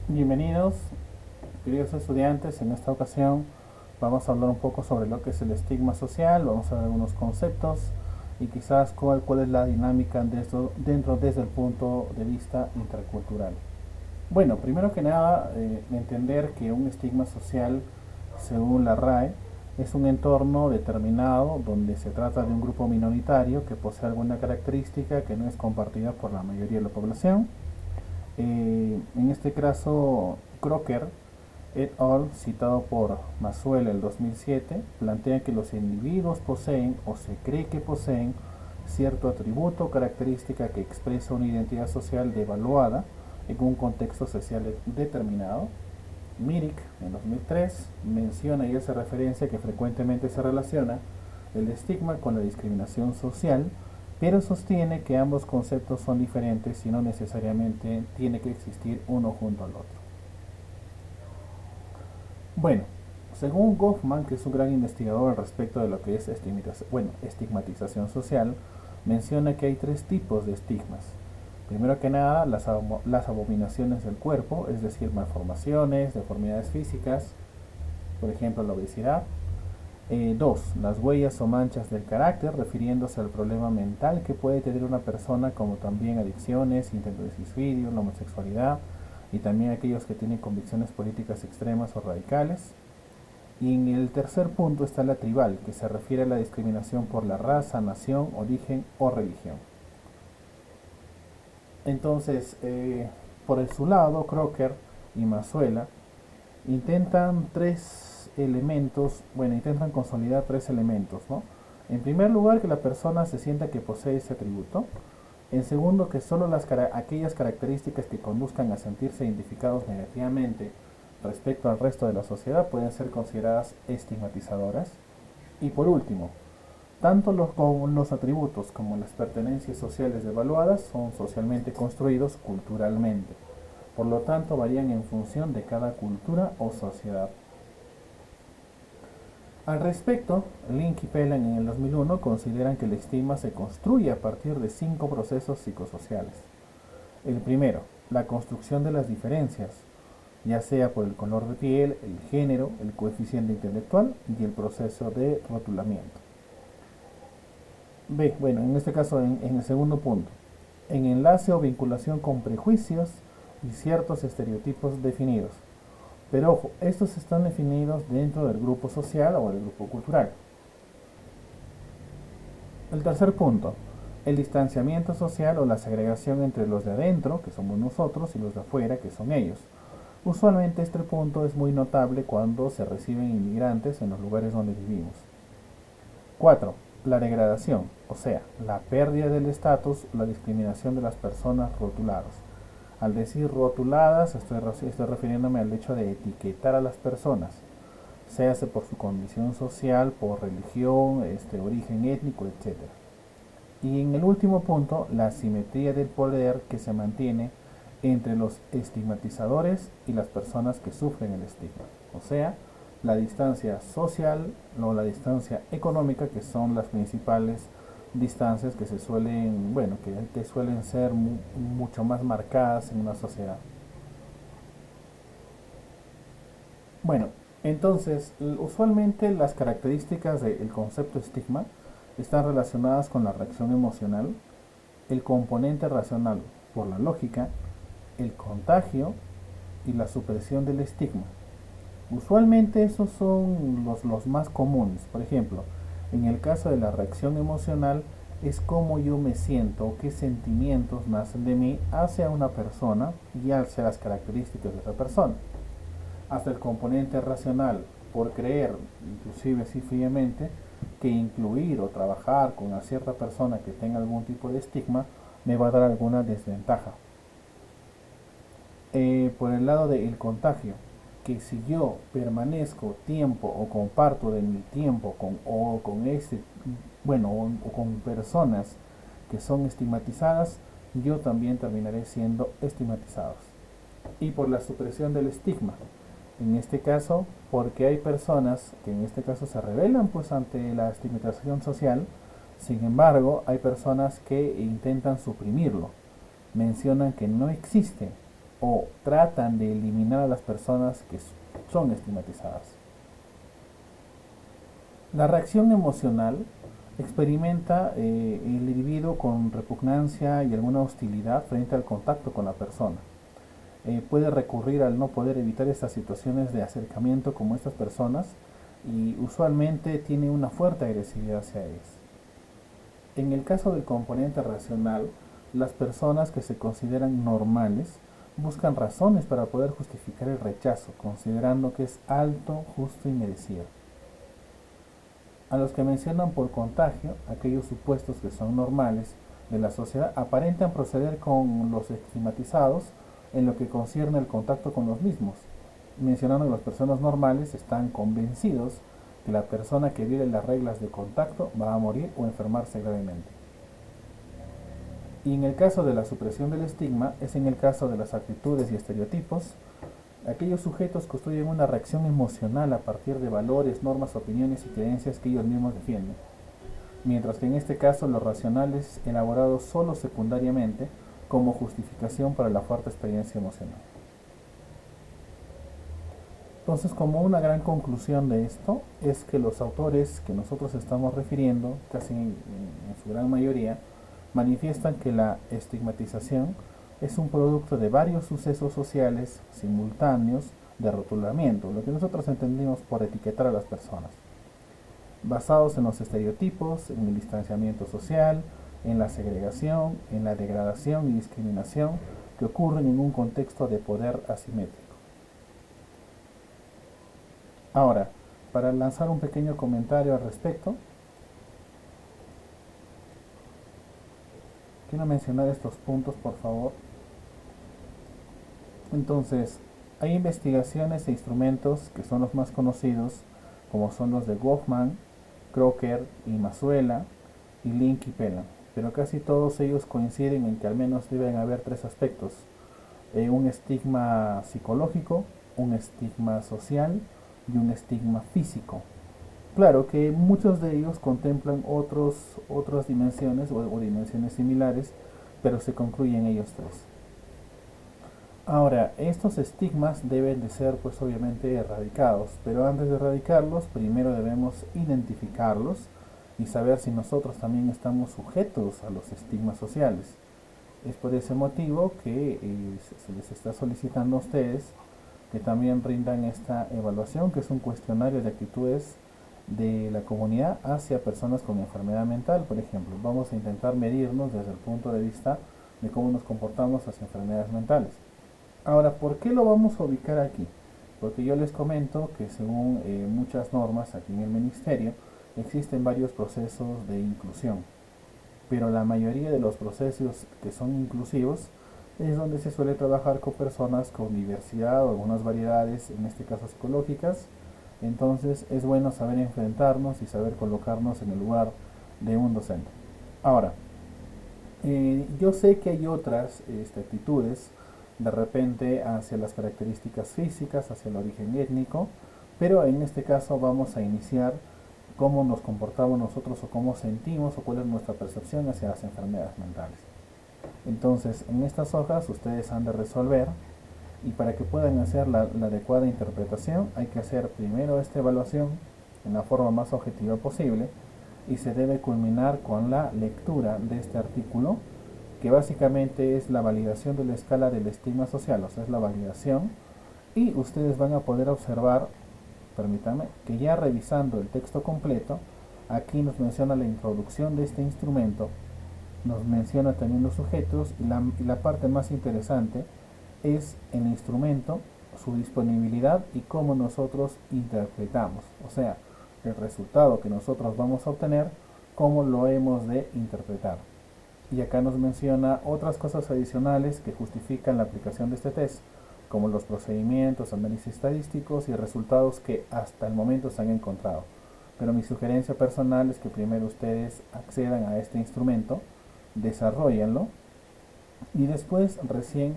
Bienvenidos, queridos estudiantes. En esta ocasión vamos a hablar un poco sobre lo que es el estigma social, vamos a ver algunos conceptos y quizás cuál es la dinámica dentro desde el punto de vista intercultural. Bueno, primero que nada, entender que un estigma social, según la RAE, es un entorno determinado donde se trata de un grupo minoritario que posee alguna característica que no es compartida por la mayoría de la población. En este caso, Crocker et al., citado por Mazuela el 2007, plantea que los individuos poseen o se cree que poseen cierto atributo o característica que expresa una identidad social devaluada en un contexto social determinado. Mirik, en 2003, menciona y hace referencia que frecuentemente se relaciona el estigma con la discriminación social, pero sostiene que ambos conceptos son diferentes y no necesariamente tiene que existir uno junto al otro. Bueno, según Goffman, que es un gran investigador al respecto de lo que es estigmatización social, menciona que hay tres tipos de estigmas. Primero que nada, las abominaciones del cuerpo, es decir, malformaciones, deformidades físicas, por ejemplo la obesidad. Dos, las huellas o manchas del carácter, refiriéndose al problema mental que puede tener una persona, como también adicciones, intentos de suicidio, la homosexualidad y también aquellos que tienen convicciones políticas extremas o radicales. Y en el tercer punto está la tribal, que se refiere a la discriminación por la raza, nación, origen o religión. Entonces, por su lado, Crocker y Mazuela intentan consolidar tres elementos, ¿no? En primer lugar, que la persona se sienta que posee ese atributo. En segundo, que solo aquellas características que conduzcan a sentirse identificados negativamente respecto al resto de la sociedad pueden ser consideradas estigmatizadoras. Y por último, tanto los atributos como las pertenencias sociales devaluadas son socialmente construidos culturalmente. Por lo tanto, varían en función de cada cultura o sociedad. Al respecto, Link y Pelan en el 2001 consideran que el estigma se construye a partir de 5 procesos psicosociales. El primero, la construcción de las diferencias, ya sea por el color de piel, el género, el coeficiente intelectual y el proceso de rotulamiento. Bueno, en este caso, en el segundo punto, en enlace o vinculación con prejuicios y ciertos estereotipos definidos. Pero ojo, estos están definidos dentro del grupo social o del grupo cultural. El tercer punto, el distanciamiento social o la segregación entre los de adentro, que somos nosotros, y los de afuera, que son ellos. Usualmente este punto es muy notable cuando se reciben inmigrantes en los lugares donde vivimos. 4. La degradación, o sea, la pérdida del estatus o la discriminación de las personas rotuladas. Al decir rotuladas, estoy refiriéndome al hecho de etiquetar a las personas, sea por su condición social, por religión, origen étnico, etc. Y en el último punto, la asimetría del poder que se mantiene entre los estigmatizadores y las personas que sufren el estigma. O sea, la distancia social o la distancia económica, que son las principales distancias que que suelen ser mucho más marcadas en una sociedad. Bueno, entonces, usualmente las características del concepto estigma están relacionadas con la reacción emocional, el componente racional por la lógica, el contagio y la supresión del estigma. Usualmente esos son los más comunes. Por ejemplo, en el caso de la reacción emocional es cómo yo me siento, qué sentimientos nacen de mí hacia una persona y hacia las características de esa persona. Hasta el componente racional, por creer, inclusive así fríamente, que incluir o trabajar con una cierta persona que tenga algún tipo de estigma me va a dar alguna desventaja. Por el lado del contagio, que si yo permanezco tiempo o comparto de mi tiempo con personas que son estigmatizadas, yo también terminaré siendo estigmatizados. Y por la supresión del estigma, en este caso, porque hay personas que en este caso se rebelan pues ante la estigmatización social. Sin embargo, hay personas que intentan suprimirlo, mencionan que no existe o tratan de eliminar a las personas que son estigmatizadas. La reacción emocional experimenta el individuo con repugnancia y alguna hostilidad frente al contacto con la persona. Puede recurrir al no poder evitar estas situaciones de acercamiento como estas personas y usualmente tiene una fuerte agresividad hacia ellas. En el caso del componente racional, las personas que se consideran normales buscan razones para poder justificar el rechazo, considerando que es alto, justo y merecido. A los que mencionan por contagio, aquellos supuestos que son normales de la sociedad aparentan proceder con los estigmatizados en lo que concierne al contacto con los mismos, mencionando que las personas normales están convencidos que la persona que viole las reglas de contacto va a morir o enfermarse gravemente. Y en el caso de la supresión del estigma, es en el caso de las actitudes y estereotipos. Aquellos sujetos construyen una reacción emocional a partir de valores, normas, opiniones y creencias que ellos mismos defienden, mientras que en este caso lo racional es elaborado solo secundariamente como justificación para la fuerte experiencia emocional. Entonces, como una gran conclusión de esto, es que los autores que nosotros estamos refiriendo, casi en su gran mayoría, manifiestan que la estigmatización es un producto de varios sucesos sociales simultáneos de rotulamiento, lo que nosotros entendimos por etiquetar a las personas, basados en los estereotipos, en el distanciamiento social, en la segregación, en la degradación y discriminación que ocurren en un contexto de poder asimétrico. Ahora, para lanzar un pequeño comentario al respecto, quiero mencionar estos puntos, por favor. Entonces, hay investigaciones e instrumentos que son los más conocidos, como son los de Goffman, Crocker y Mazuela, y Link y Pela, pero casi todos ellos coinciden en que al menos deben haber tres aspectos: un estigma psicológico, un estigma social y un estigma físico. Claro que muchos de ellos contemplan otras dimensiones o dimensiones similares, pero se concluyen ellos tres. Ahora, estos estigmas deben de ser pues obviamente erradicados, pero antes de erradicarlos, primero debemos identificarlos y saber si nosotros también estamos sujetos a los estigmas sociales. Es por ese motivo que se les está solicitando a ustedes que también rindan esta evaluación, que es un cuestionario de actitudes de la comunidad hacia personas con enfermedad mental. Por ejemplo, vamos a intentar medirnos desde el punto de vista de cómo nos comportamos hacia enfermedades mentales. Ahora, ¿por qué lo vamos a ubicar aquí? Porque yo les comento que según muchas normas aquí en el Ministerio, existen varios procesos de inclusión, pero la mayoría de los procesos que son inclusivos es donde se suele trabajar con personas con diversidad o algunas variedades, en este caso psicológicas. Entonces es bueno saber enfrentarnos y saber colocarnos en el lugar de un docente. Ahora, yo sé que hay otras actitudes de repente hacia las características físicas, hacia el origen étnico, pero en este caso vamos a iniciar cómo nos comportamos nosotros o cómo sentimos o cuál es nuestra percepción hacia las enfermedades mentales. Entonces, en estas hojas ustedes han de resolver, y para que puedan hacer la adecuada interpretación hay que hacer primero esta evaluación en la forma más objetiva posible y se debe culminar con la lectura de este artículo, que básicamente es la validación de la escala del estigma social, o sea, es la validación, y ustedes van a poder observar, permítanme, que ya revisando el texto completo, aquí nos menciona la introducción de este instrumento, nos menciona también los sujetos y la parte más interesante es el instrumento, su disponibilidad y cómo nosotros interpretamos, o sea, el resultado que nosotros vamos a obtener, cómo lo hemos de interpretar. Y acá nos menciona otras cosas adicionales que justifican la aplicación de este test, como los procedimientos, análisis estadísticos y resultados que hasta el momento se han encontrado. Pero mi sugerencia personal es que primero ustedes accedan a este instrumento, desarrollenlo y después recién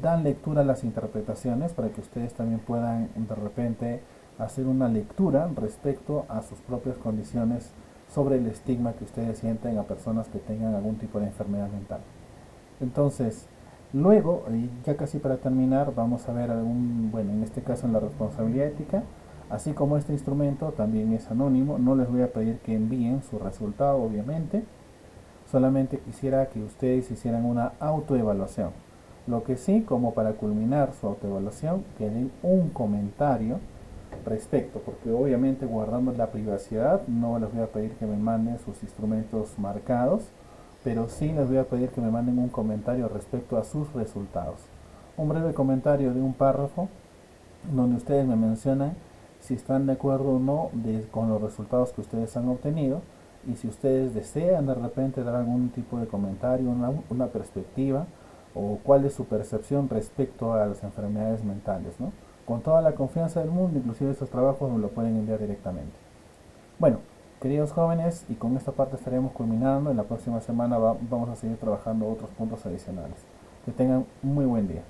dan lectura a las interpretaciones para que ustedes también puedan de repente hacer una lectura respecto a sus propias condiciones sobre el estigma que ustedes sienten a personas que tengan algún tipo de enfermedad mental. Entonces, Luego, ya casi para terminar, vamos a ver bueno, en este caso en la responsabilidad ética, así como este instrumento también es anónimo, no les voy a pedir que envíen su resultado, obviamente, solamente quisiera que ustedes hicieran una autoevaluación. Lo que sí, como para culminar su autoevaluación, que den un comentario respecto, porque obviamente guardando la privacidad, no les voy a pedir que me manden sus instrumentos marcados, pero sí les voy a pedir que me manden un comentario respecto a sus resultados. Un breve comentario de un párrafo donde ustedes me mencionan si están de acuerdo o no con los resultados que ustedes han obtenido y si ustedes desean de repente dar algún tipo de comentario, una perspectiva o cuál es su percepción respecto a las enfermedades mentales, ¿no? Con toda la confianza del mundo, inclusive esos trabajos me lo pueden enviar directamente. Bueno, queridos jóvenes, y con esta parte estaremos culminando. En la próxima semana vamos a seguir trabajando otros puntos adicionales. Que tengan un muy buen día.